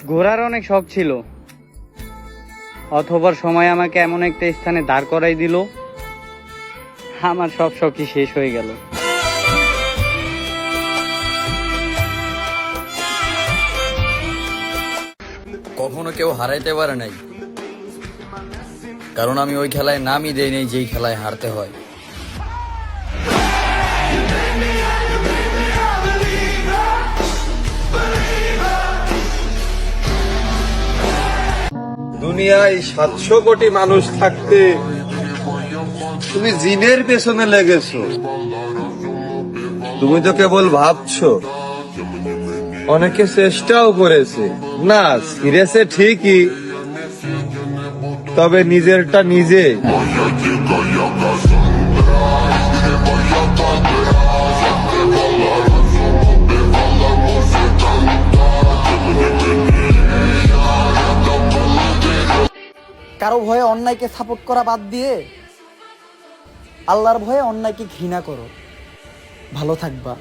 ঘোরার অনেক শখ ছিল, অথবা সময় আমাকে এমন একটা স্থানে দাঁড় করাই দিল, আমার সব শখই শেষ হয়ে গেল। কখনো কেউ হারাইতে পারে নাই, কারণ আমি ওই খেলায় নামই দেই নাই যেই খেলায় হারতে হয়। দুনিয়ায় 700 কোটি মানুষ থাকতে তুমি জিনের পেছনে লেগেছো। তুমি তো কেবল ভাবছো, অনেকে চেষ্টাও করেছে, না সিরিয়াসে ঠিকই, তবে নিজেরটা নিজে। কারো ভয়ে অন্যায়কে সাপোর্ট করা বাদ দিয়ে আল্লাহর ভয়ে অন্যায়কে ঘৃণা করো, ভালো থাকবা।